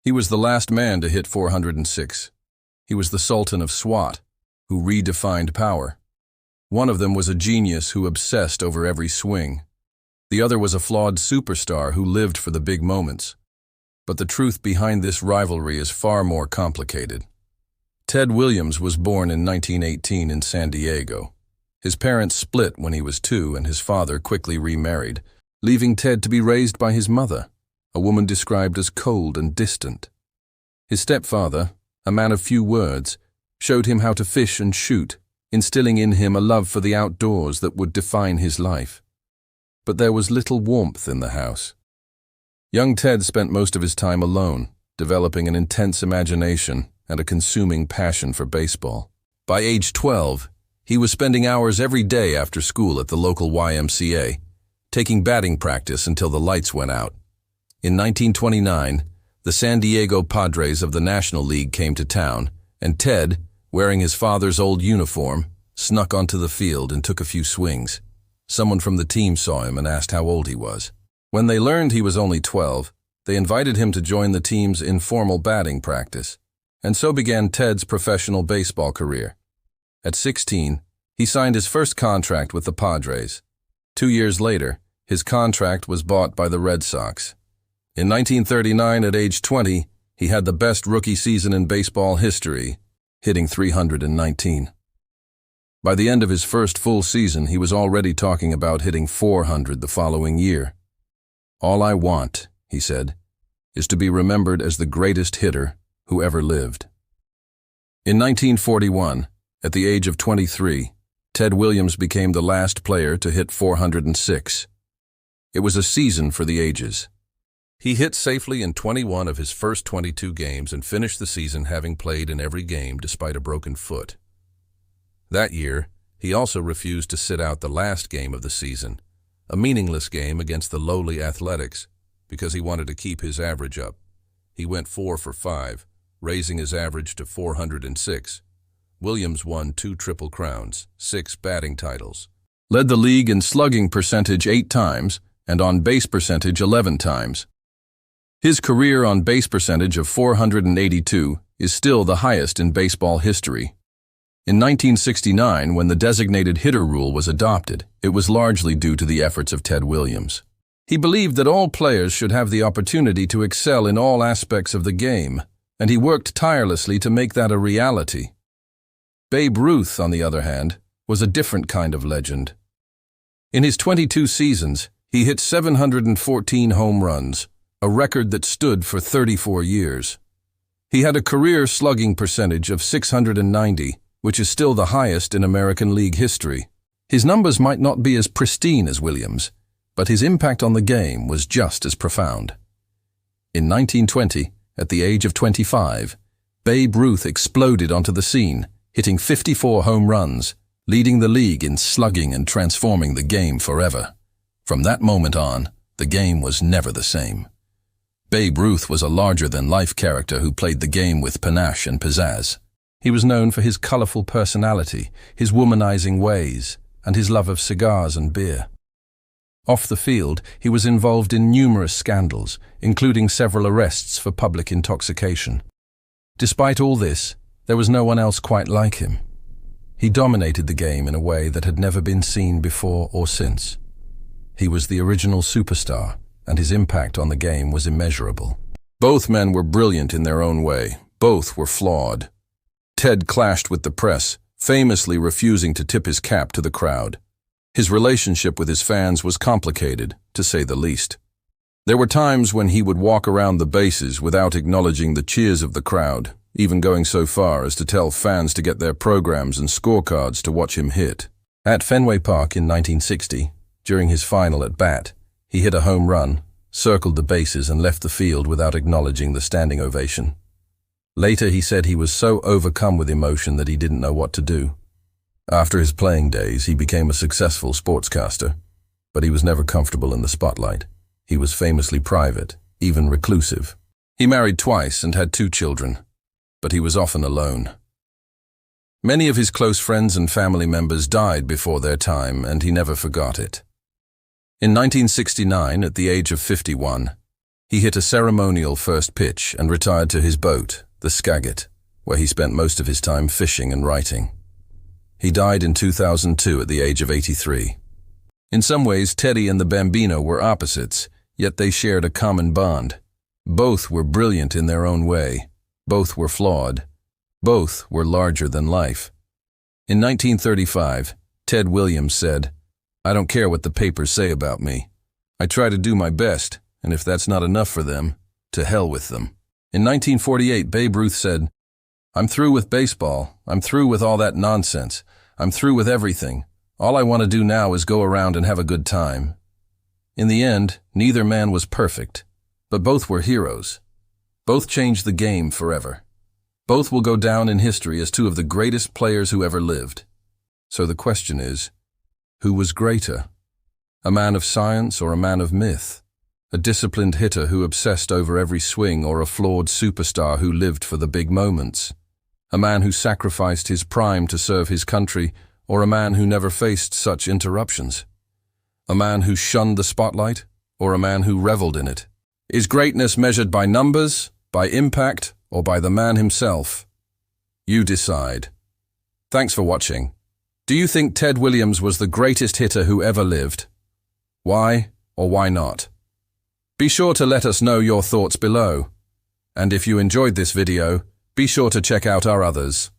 He was the last man to hit 406. He was the Sultan of SWAT, who redefined power. One of them was a genius who obsessed over every swing. The other was a flawed superstar who lived for the big moments. But the truth behind this rivalry is far more complicated. Ted Williams was born in 1918 in San Diego. His parents split when he was 2 and his father quickly remarried, leaving Ted to be raised by his mother, a woman described as cold and distant. His stepfather, a man of few words, showed him how to fish and shoot, instilling in him a love for the outdoors that would define his life. But there was little warmth in the house. Young Ted spent most of his time alone, developing an intense imagination and a consuming passion for baseball. By age 12, he was spending hours every day after school at the local YMCA, taking batting practice until the lights went out. In 1929, the San Diego Padres of the National League came to town, and Ted, wearing his father's old uniform, snuck onto the field and took a few swings. Someone from the team saw him and asked how old he was. When they learned he was only 12, they invited him to join the team's informal batting practice, and so began Ted's professional baseball career. At 16, he signed his first contract with the Padres. 2 years later, his contract was bought by the Red Sox. In 1939, at age 20, he had the best rookie season in baseball history, hitting 319. By the end of his first full season, he was already talking about hitting 400 the following year. "All I want," he said, "is to be remembered as the greatest hitter who ever lived." In 1941, at the age of 23, Ted Williams became the last player to hit 406. It was a season for the ages. He hit safely in 21 of his first 22 games and finished the season having played in every game despite a broken foot. That year, he also refused to sit out the last game of the season, a meaningless game against the lowly Athletics, because he wanted to keep his average up. He went 4 for 5, raising his average to 406. Williams won 2 Triple Crowns, 6 batting titles, led the league in slugging percentage 8 times and on base percentage 11 times. His career on base percentage of 482 is still the highest in baseball history. In 1969, when the designated hitter rule was adopted, it was largely due to the efforts of Ted Williams. He believed that all players should have the opportunity to excel in all aspects of the game, and he worked tirelessly to make that a reality. Babe Ruth, on the other hand, was a different kind of legend. In his 22 seasons, he hit 714 home runs, a record that stood for 34 years. He had a career slugging percentage of 690, which is still the highest in American League history. His numbers might not be as pristine as Williams, but his impact on the game was just as profound. In 1920, at the age of 25, Babe Ruth exploded onto the scene, hitting 54 home runs, leading the league in slugging and transforming the game forever. From that moment on, the game was never the same. Babe Ruth was a larger-than-life character who played the game with panache and pizzazz. He was known for his colorful personality, his womanizing ways, and his love of cigars and beer. Off the field, he was involved in numerous scandals, including several arrests for public intoxication. Despite all this, there was no one else quite like him. He dominated the game in a way that had never been seen before or since. He was the original superstar, and his impact on the game was immeasurable. Both men were brilliant in their own way. Both were flawed. Ted clashed with the press, famously refusing to tip his cap to the crowd. His relationship with his fans was complicated, to say the least. There were times when he would walk around the bases without acknowledging the cheers of the crowd, even going so far as to tell fans to get their programs and scorecards to watch him hit. At Fenway Park in 1960, during his final at-bat, he hit a home run, circled the bases and left the field without acknowledging the standing ovation. Later, he said he was so overcome with emotion that he didn't know what to do. After his playing days, he became a successful sportscaster, but he was never comfortable in the spotlight. He was famously private, even reclusive. He married twice and had 2 children, but he was often alone. Many of his close friends and family members died before their time, and he never forgot it. In 1969, at the age of 51, He hit a ceremonial first pitch and retired to his boat, the Skagit, where he spent most of his time fishing and writing. He died in 2002 at the age of 83. In some ways, Teddy and the Bambino were opposites, yet they shared a common bond. Both were brilliant in their own way. Both were flawed. Both were larger than life. In 1935, Ted Williams said, "I don't care what the papers say about me. I try to do my best, and if that's not enough for them, to hell with them." In 1948, Babe Ruth said, "I'm through with baseball. I'm through with all that nonsense. I'm through with everything. All I want to do now is go around and have a good time." In the end, neither man was perfect, but both were heroes. Both changed the game forever. Both will go down in history as two of the greatest players who ever lived. So the question is, who was greater? A man of science or a man of myth? A disciplined hitter who obsessed over every swing, or a flawed superstar who lived for the big moments? A man who sacrificed his prime to serve his country, or a man who never faced such interruptions? A man who shunned the spotlight, or a man who reveled in it? Is greatness measured by numbers, by impact, or by the man himself? You decide. Thanks for watching. Do you think Ted Williams was the greatest hitter who ever lived? Why or why not? Be sure to let us know your thoughts below. And if you enjoyed this video, be sure to check out our others.